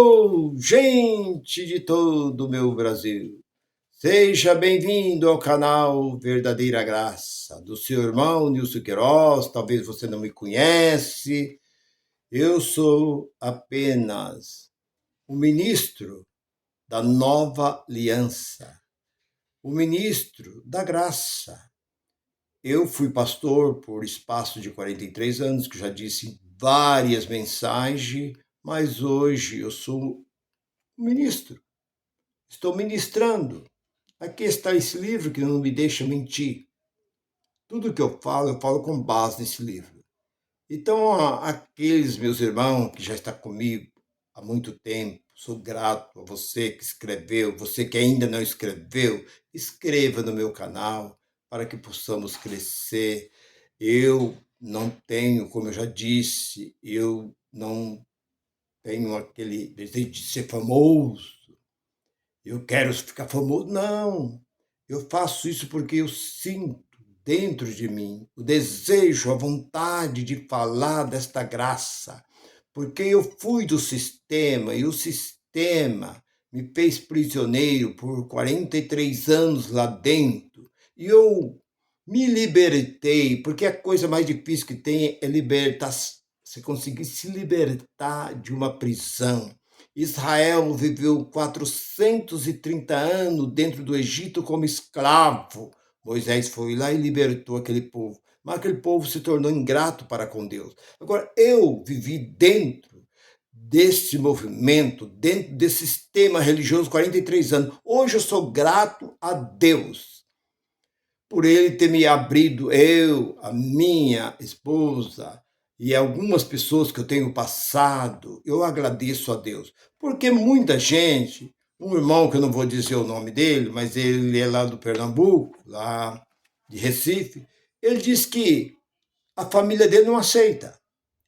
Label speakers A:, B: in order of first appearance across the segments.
A: Alô, gente de todo o meu Brasil. Seja bem-vindo ao canal Verdadeira Graça, do seu irmão Nilson Queiroz. Talvez você não me conhece. Eu sou apenas o ministro da nova aliança, o ministro da graça. Eu fui pastor por espaço de 43 anos, que já disse várias mensagens, mas hoje eu sou ministro. Estou ministrando. Aqui está esse livro que não me deixa mentir. Tudo que eu falo com base nesse livro. Então, aqueles meus irmãos que já estão comigo há muito tempo, sou grato a você que escreveu, você que ainda não escreveu, escreva no meu canal para que possamos crescer. Eu não tenho, como eu já disse, eu não tenho aquele desejo de ser famoso. Eu quero ficar famoso. Não, eu faço isso porque eu sinto dentro de mim o desejo, a vontade de falar desta graça, porque eu fui do sistema e o sistema me fez prisioneiro por 43 anos lá dentro e eu me libertei, porque a coisa mais difícil que tem é libertar, você conseguir se libertar de uma prisão. Israel viveu 430 anos dentro do Egito como escravo. Moisés foi lá e libertou aquele povo. Mas aquele povo se tornou ingrato para com Deus. Agora, eu vivi dentro desse movimento, dentro desse sistema religioso 43 anos. Hoje eu sou grato a Deus por Ele ter me abrido, eu, a minha esposa, e algumas pessoas que eu tenho passado, eu agradeço a Deus. Porque muita gente, um irmão que eu não vou dizer o nome dele, mas ele é lá do Pernambuco, lá de Recife, ele diz que a família dele não aceita.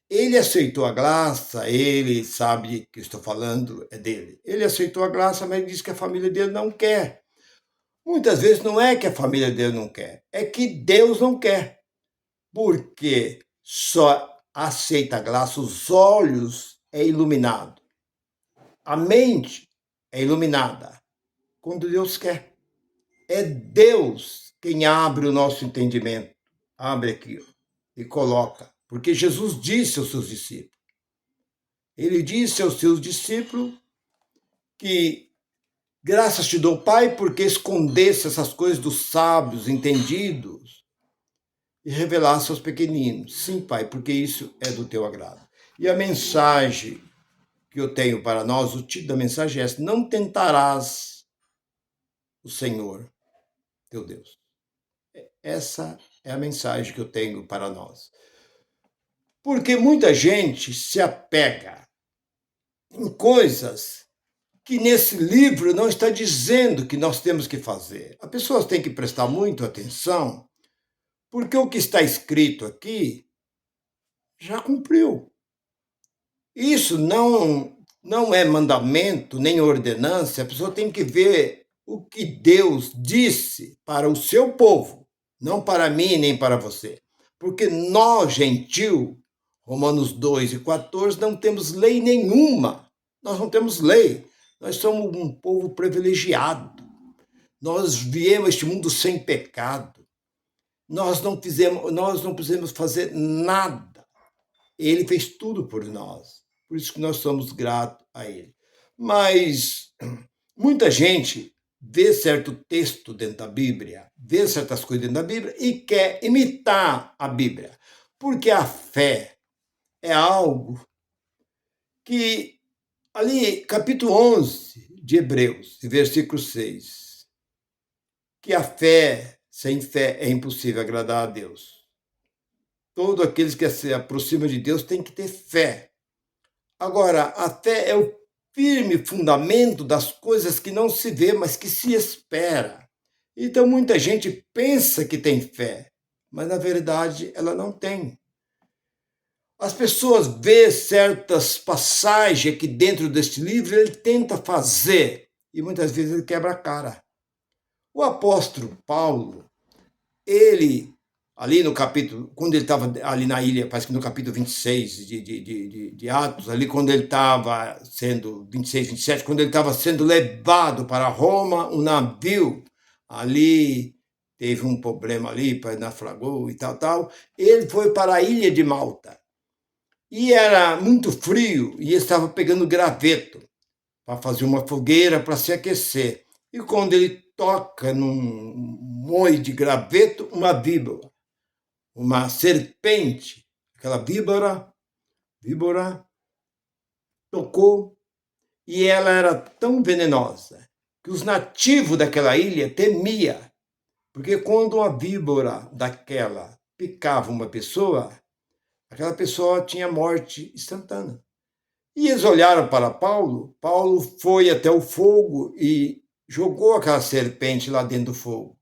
A: Ele aceitou a graça, ele sabe que eu estou falando é dele. Ele aceitou a graça, mas diz que a família dele não quer. Muitas vezes não é que a família dele não quer, é que Deus não quer. Porque só aceita a graça, os olhos é iluminado. A mente é iluminada quando Deus quer. É Deus quem abre o nosso entendimento. Abre aqui e coloca. Porque Jesus disse aos seus discípulos. Ele disse aos seus discípulos que graças te dou, Pai, porque escondesse essas coisas dos sábios, entendidos, e revelasse aos pequeninos. Sim, Pai, porque isso é do teu agrado. E a mensagem que eu tenho para nós, o título da mensagem é essa: não tentarás o Senhor, teu Deus. Essa é a mensagem que eu tenho para nós. Porque muita gente se apega em coisas que nesse livro não está dizendo que nós temos que fazer. As pessoas têm que prestar muito atenção, porque o que está escrito aqui já cumpriu. Isso não é mandamento nem ordenança, a pessoa tem que ver o que Deus disse para o seu povo, não para mim nem para você. Porque nós, gentil, Romanos 2:14, não temos lei nenhuma. Nós não temos lei. Nós somos um povo privilegiado. Nós viemos a este mundo sem pecado. Nós não precisamos fazer nada. Ele fez tudo por nós. Por isso que nós somos gratos a ele. Mas muita gente vê certo texto dentro da Bíblia, vê certas coisas dentro da Bíblia e quer imitar a Bíblia. Porque a fé é algo que, ali, capítulo 11 de Hebreus, versículo 6, que a fé, sem fé, é impossível agradar a Deus. Todos aqueles que se aproximam de Deus têm que ter fé. Agora, a fé é o firme fundamento das coisas que não se vê, mas que se espera. Então, muita gente pensa que tem fé, mas na verdade ela não tem. As pessoas vê certas passagens aqui dentro deste livro, ele tenta fazer, e muitas vezes ele quebra a cara. O apóstolo Paulo, ele ali no capítulo, quando ele estava ali na ilha, parece que no capítulo 26 de Atos, ali quando ele estava sendo, 26, 27, quando ele estava sendo levado para Roma, um navio ali teve um problema ali, naufragou e tal, ele foi para a ilha de Malta. E era muito frio e estava pegando graveto para fazer uma fogueira para se aquecer. E quando ele toca num moe de graveto, uma víbora, uma serpente, aquela víbora tocou e ela era tão venenosa que os nativos daquela ilha temiam, porque quando uma víbora daquela picava uma pessoa, aquela pessoa tinha morte instantânea. E eles olharam para Paulo, Paulo foi até o fogo e jogou aquela serpente lá dentro do fogo.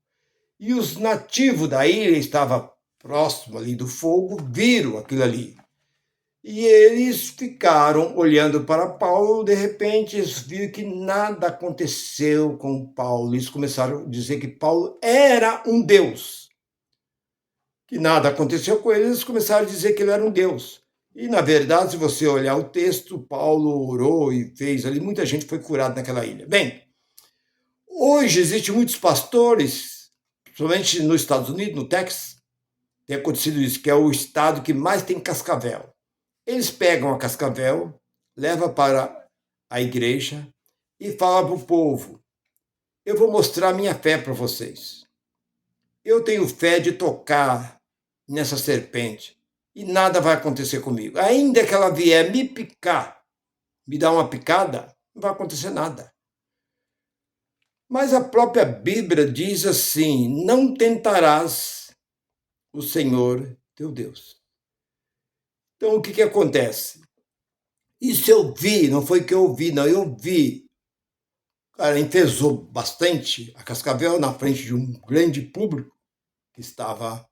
A: E os nativos da ilha estavam próximo ali do fogo, viram aquilo ali. E eles ficaram olhando para Paulo, de repente eles viram que nada aconteceu com Paulo. Eles começaram a dizer que Paulo era um deus. Que nada aconteceu com eles começaram a dizer que ele era um deus. E, na verdade, se você olhar o texto, Paulo orou e fez ali, muita gente foi curada naquela ilha. Bem, hoje existem muitos pastores, principalmente nos Estados Unidos, no Texas, tem acontecido isso, que é o estado que mais tem cascavel. Eles pegam a cascavel, levam para a igreja e falam para o povo, eu vou mostrar minha fé para vocês. Eu tenho fé de tocar nessa serpente e nada vai acontecer comigo. Ainda que ela vier me picar, me dar uma picada, não vai acontecer nada. Mas a própria Bíblia diz assim: não tentarás o Senhor teu Deus. Então o que acontece? Isso eu vi, não foi que eu vi, não, eu vi. Cara, enfesou bastante a cascavel na frente de um grande público que estava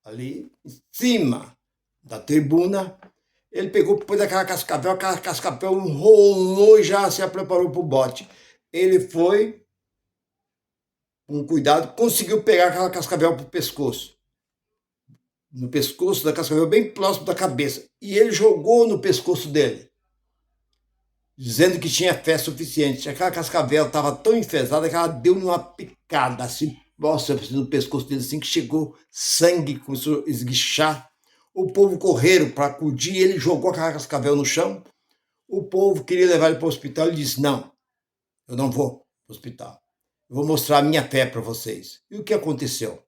A: ali em cima da tribuna. Ele pegou, pôs aquela cascavel enrolou e já se preparou para o bote. Ele foi, com cuidado, conseguiu pegar aquela cascavel para o pescoço. No pescoço da cascavel, bem próximo da cabeça. E ele jogou no pescoço dele, dizendo que tinha fé suficiente. Aquela cascavel estava tão enfesada que ela deu uma picada, assim, nossa, no pescoço dele, assim, que chegou sangue, começou a esguichar. O povo correram para acudir, ele jogou aquela cascavel no chão. O povo queria levar ele para o hospital e disse, não, eu não vou para o hospital. Eu vou mostrar a minha fé para vocês. E o que aconteceu?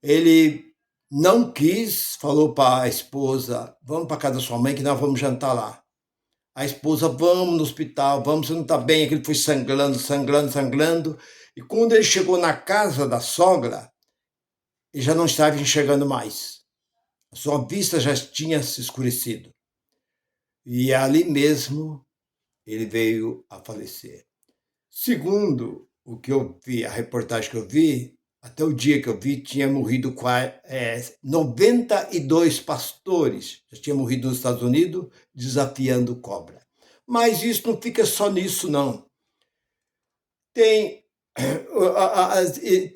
A: Ele não quis, falou para a esposa, vamos para casa da sua mãe que nós vamos jantar lá. A esposa, vamos no hospital, vamos, você não está bem. Aquele foi sangrando. E quando ele chegou na casa da sogra, ele já não estava enxergando mais. A sua vista já tinha se escurecido. E ali mesmo ele veio a falecer. Segundo o que eu vi, a reportagem que eu vi, até o dia que eu vi, tinha morrido 92 pastores. Já tinha morrido nos Estados Unidos desafiando cobra. Mas isso não fica só nisso, não. Tem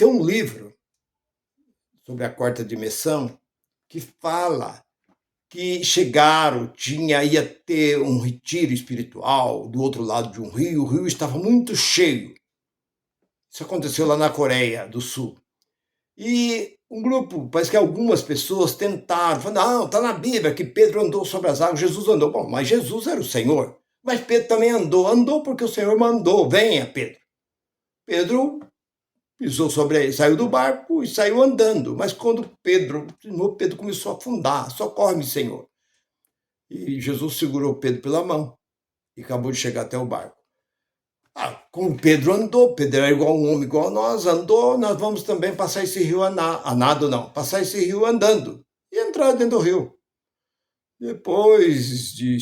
A: um livro sobre a quarta dimensão que fala que chegaram, ia ter um retiro espiritual do outro lado de um rio, o rio estava muito cheio. Isso aconteceu lá na Coreia do Sul. E um grupo, parece que algumas pessoas tentaram, falaram, não, está na Bíblia que Pedro andou sobre as águas, Jesus andou. Bom, mas Jesus era o Senhor. Mas Pedro também andou porque o Senhor mandou, venha Pedro. Pedro pisou sobre ele, saiu do barco e saiu andando. Mas quando Pedro começou a afundar, socorre-me, Senhor. E Jesus segurou Pedro pela mão e acabou de chegar até o barco. Como Pedro andou, Pedro era igual um homem igual a nós, andou, nós vamos também passar esse rio a nado não, passar esse rio andando e entrar dentro do rio. Depois de,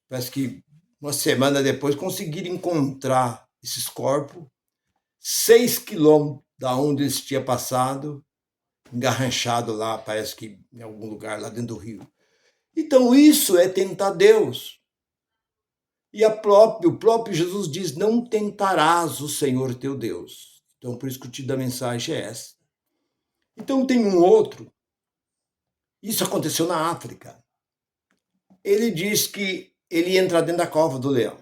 A: parece que uma semana depois, conseguiram encontrar esses corpos, 6 quilômetros da onde eles tinham passado, engarranchado lá, parece que em algum lugar lá dentro do rio. Então isso é tentar Deus. E o próprio Jesus diz, não tentarás o Senhor teu Deus. Então, por isso que o título da mensagem é essa. Então tem um outro, isso aconteceu na África. Ele diz que ele ia entrar dentro da cova do leão.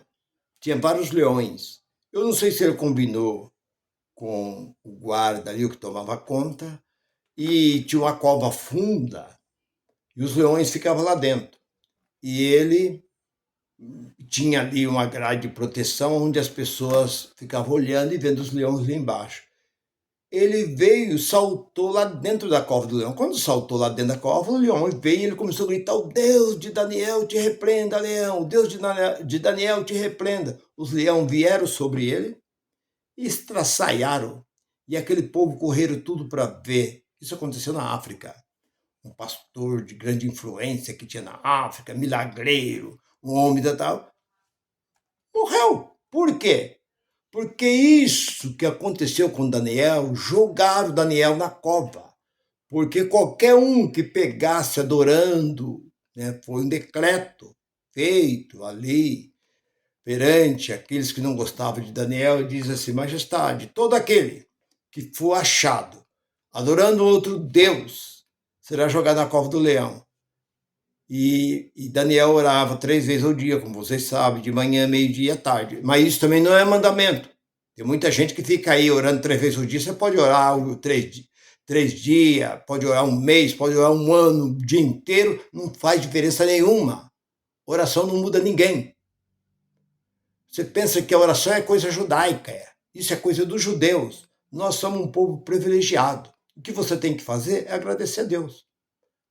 A: Tinha vários leões. Eu não sei se ele combinou com o guarda ali, o que tomava conta, e tinha uma cova funda, e os leões ficavam lá dentro. E ele tinha ali uma grade de proteção onde as pessoas ficavam olhando e vendo os leões lá embaixo. Ele veio, saltou lá dentro da cova do leão. Quando saltou lá dentro da cova, o leão veio e ele começou a gritar: o Deus de Daniel te repreenda, leão! O Deus de Daniel te repreenda. Os leões vieram sobre ele e estraçalharam. E aquele povo correram tudo para ver. Isso aconteceu na África. Um pastor de grande influência que tinha na África, milagreiro, um homem da tal, morreu. Por quê? Porque isso que aconteceu com Daniel, jogaram Daniel na cova. Porque qualquer um que pegasse adorando, né, foi um decreto feito ali perante aqueles que não gostavam de Daniel, e diz assim: majestade, todo aquele que for achado adorando outro Deus será jogado na cova do leão. E Daniel orava 3 vezes ao dia, como vocês sabem, de manhã, meio-dia e tarde. Mas isso também não é mandamento. Tem muita gente que fica aí orando 3 vezes ao dia. Você pode orar 3 dias, pode orar um mês, pode orar um ano, o dia inteiro, não faz diferença nenhuma. Oração não muda ninguém. Você pensa que a oração é coisa judaica, isso é coisa dos judeus. Nós somos um povo privilegiado. O que você tem que fazer é agradecer a Deus.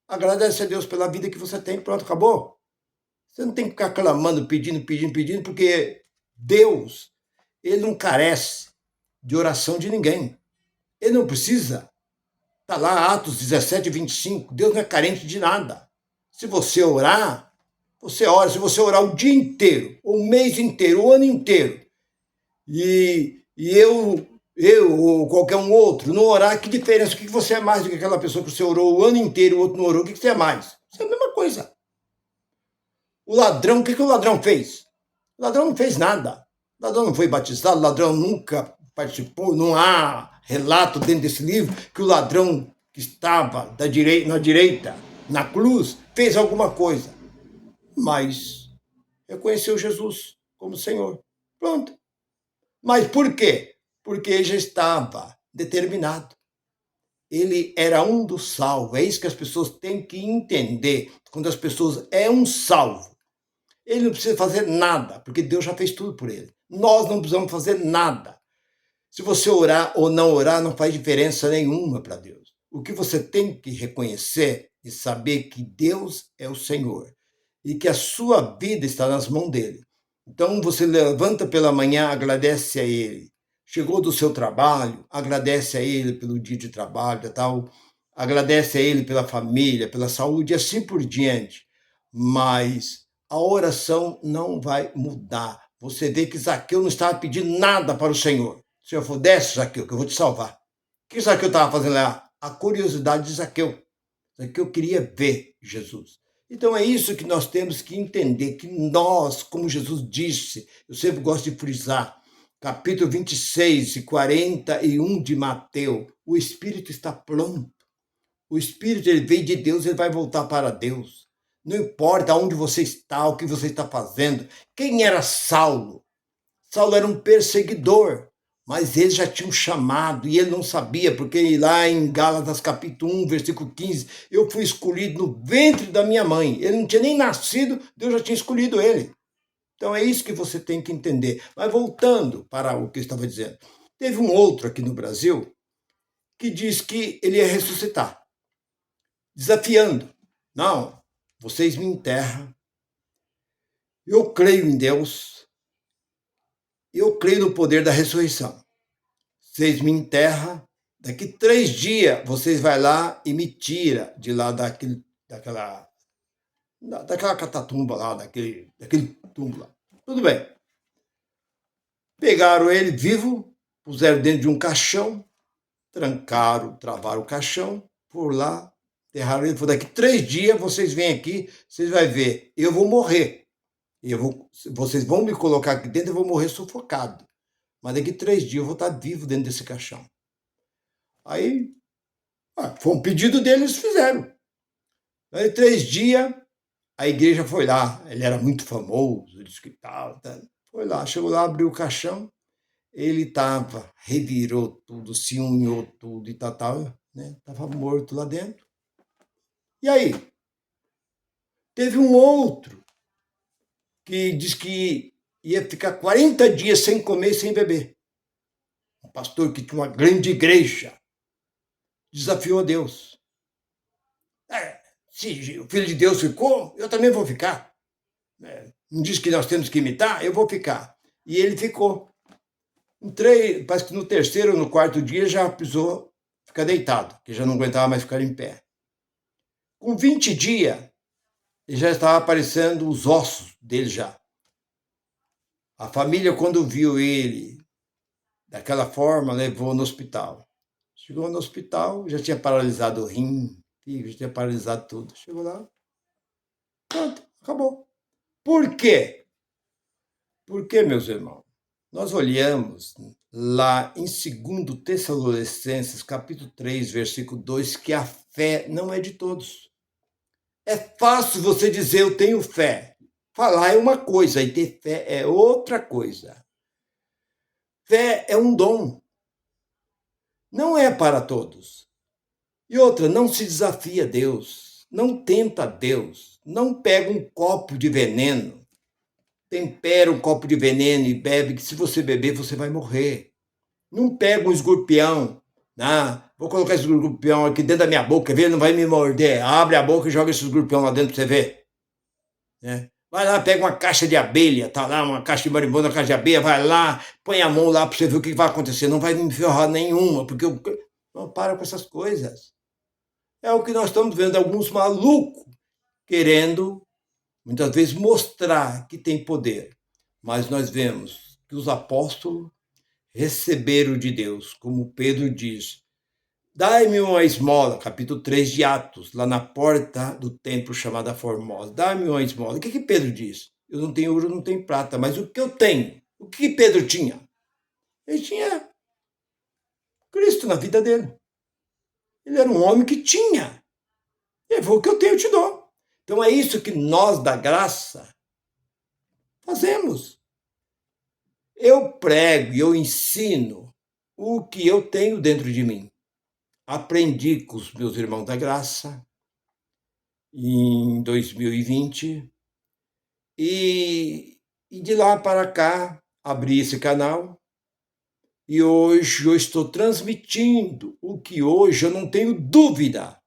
A: Agradece a Deus pela vida que você tem, pronto, acabou. Você não tem que ficar clamando, pedindo, porque Deus, ele não carece de oração de ninguém. Ele não precisa. Está lá, Atos 17:25. Deus não é carente de nada. Se você orar, você ora. Se você orar o dia inteiro, o mês inteiro, o ano inteiro, e eu ou qualquer um outro não orar, que diferença? O que você é mais do que aquela pessoa que você orou o ano inteiro, o outro não orou? O que você é mais? Isso é a mesma coisa. O ladrão, o que o ladrão fez? O ladrão não fez nada. O ladrão não foi batizado, o ladrão nunca participou, não há relato dentro desse livro que o ladrão que estava na direita, na cruz, fez alguma coisa. Mas reconheceu Jesus como Senhor. Pronto. Mas por quê? Porque ele já estava determinado. Ele era um dos salvos. É isso que as pessoas têm que entender. Quando as pessoas é um salvo, ele não precisa fazer nada, porque Deus já fez tudo por ele. Nós não precisamos fazer nada. Se você orar ou não orar, não faz diferença nenhuma para Deus. O que você tem que reconhecer e saber que Deus é o Senhor e que a sua vida está nas mãos dele. Então você levanta pela manhã, agradece a ele. Chegou do seu trabalho, agradece a ele pelo dia de trabalho e tal. Agradece a ele pela família, pela saúde e assim por diante. Mas a oração não vai mudar. Você vê que Zaqueu não estava pedindo nada para o Senhor. Se eu for, desce, Zaqueu, que eu vou te salvar. O que Zaqueu estava fazendo lá? A curiosidade de Zaqueu. Zaqueu queria ver Jesus. Então é isso que nós temos que entender, que nós, como Jesus disse, eu sempre gosto de frisar, capítulo 26 e 41 de Mateus, o Espírito está pronto. O Espírito, ele veio de Deus, ele vai voltar para Deus. Não importa onde você está, o que você está fazendo. Quem era Saulo? Saulo era um perseguidor, mas ele já tinha um chamado e ele não sabia, porque lá em Gálatas capítulo 1, versículo 15, eu fui escolhido no ventre da minha mãe. Ele não tinha nem nascido, Deus já tinha escolhido ele. Então é isso que você tem que entender. Mas voltando para o que eu estava dizendo, teve um outro aqui no Brasil que diz que ele ia ressuscitar, desafiando. Não, vocês me enterram. Eu creio em Deus. Eu creio no poder da ressurreição. Vocês me enterram. Daqui 3 dias, vocês vai lá e me tira de lá daquela catatumba lá, daquele túmulo lá. Tudo bem. Pegaram ele vivo, puseram dentro de um caixão, trancaram, travaram o caixão, por lá, enterraram ele. Daqui 3 dias, vocês vêm aqui, vocês vão ver, eu vou morrer. Vocês vão me colocar aqui dentro, eu vou morrer sufocado. Mas daqui 3 dias eu vou estar vivo dentro desse caixão. Aí Foi um pedido deles, fizeram. Aí 3 dias, a igreja foi lá. Ele era muito famoso, disse que tal. Foi lá, chegou lá, abriu o caixão. Ele estava, revirou tudo, se unhou tudo e tal, né? Estava morto lá dentro. E aí? Teve um outro que disse que ia ficar 40 dias sem comer e sem beber. Um pastor que tinha uma grande igreja desafiou a Deus. Se o Filho de Deus ficou, eu também vou ficar. Não diz que nós temos que imitar? Eu vou ficar. E ele ficou. Parece que no terceiro ou no quarto dia já precisou ficar deitado, que já não aguentava mais ficar em pé. Com 20 dias, ele já estava aparecendo os ossos dele já. A família, quando viu ele daquela forma, levou no hospital. Chegou no hospital, já tinha paralisado o rim, já tinha paralisado tudo. Chegou lá, pronto, acabou. Por quê? Porque, meus irmãos, nós olhamos lá em 2 Tessalonicenses, capítulo 3, versículo 2, que a fé não é de todos. É fácil você dizer eu tenho fé. Falar é uma coisa e ter fé é outra coisa. Fé é um dom. Não é para todos. E outra, não se desafia a Deus. Não tenta Deus. Não pega um copo de veneno. Tempera um copo de veneno e bebe, que se você beber, você vai morrer. Não pega um escorpião. Vou colocar esse escorpião aqui dentro da minha boca, ele não vai me morder. Abre a boca e joga esse escorpião lá dentro para você ver. Vai lá, pega uma caixa de abelha, tá lá, uma caixa de marimbondo, uma caixa de abelha, vai lá, põe a mão lá para você ver o que vai acontecer. Não vai me ferrar nenhuma, porque eu não para com essas coisas. É o que nós estamos vendo, alguns malucos querendo, muitas vezes, mostrar que tem poder. Mas nós vemos que os apóstolos receberam de Deus, como Pedro diz, dai-me uma esmola, capítulo 3 de Atos, lá na porta do templo chamada Formosa. Dai-me uma esmola. O que Pedro diz? Eu não tenho ouro, não tenho prata, mas o que eu tenho? O que Pedro tinha? Ele tinha Cristo na vida dele. Ele era um homem que tinha. Ele falou, o que eu tenho eu te dou. Então é isso que nós da graça fazemos. Eu prego e eu ensino o que eu tenho dentro de mim. Aprendi com os meus irmãos da graça em 2020 e de lá para cá abri esse canal e hoje eu estou transmitindo o que hoje eu não tenho dúvida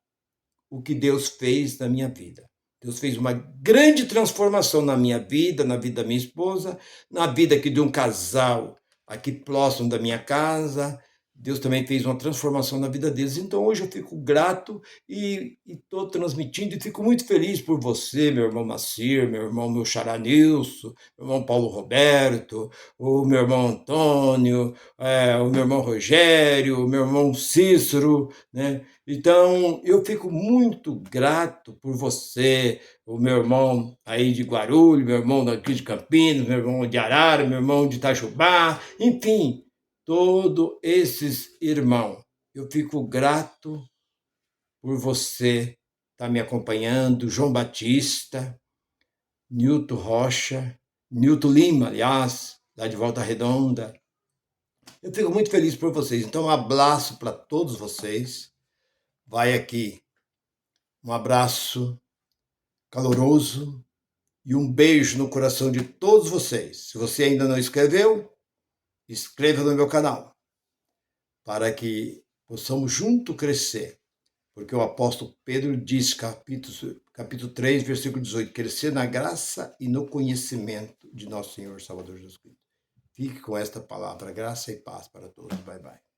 A: o que Deus fez na minha vida. Deus fez uma grande transformação na minha vida, na vida da minha esposa, na vida aqui de um casal aqui próximo da minha casa. Deus também fez uma transformação na vida deles. Então hoje eu fico grato e estou transmitindo e fico muito feliz por você, meu irmão Macir, meu xará Nilson, meu irmão Paulo Roberto, o meu irmão Antônio, o meu irmão Rogério, o meu irmão Cícero, né? Então, eu fico muito grato por você, o meu irmão aí de Guarulhos, meu irmão daqui de Campinas, meu irmão de Arara, meu irmão de Itajubá, enfim, todos esses irmãos. Eu fico grato por você estar me acompanhando, João Batista, Nilton Rocha, Nilton Lima, aliás, lá de Volta Redonda. Eu fico muito feliz por vocês. Então, um abraço para todos vocês. Vai aqui um abraço caloroso e um beijo no coração de todos vocês. Se você ainda não inscreveu, inscreva no meu canal, para que possamos juntos crescer. Porque o apóstolo Pedro diz, capítulo 3, versículo 18, crescer na graça e no conhecimento de nosso Senhor Salvador Jesus Cristo. Fique com esta palavra, graça e paz para todos. Bye, bye.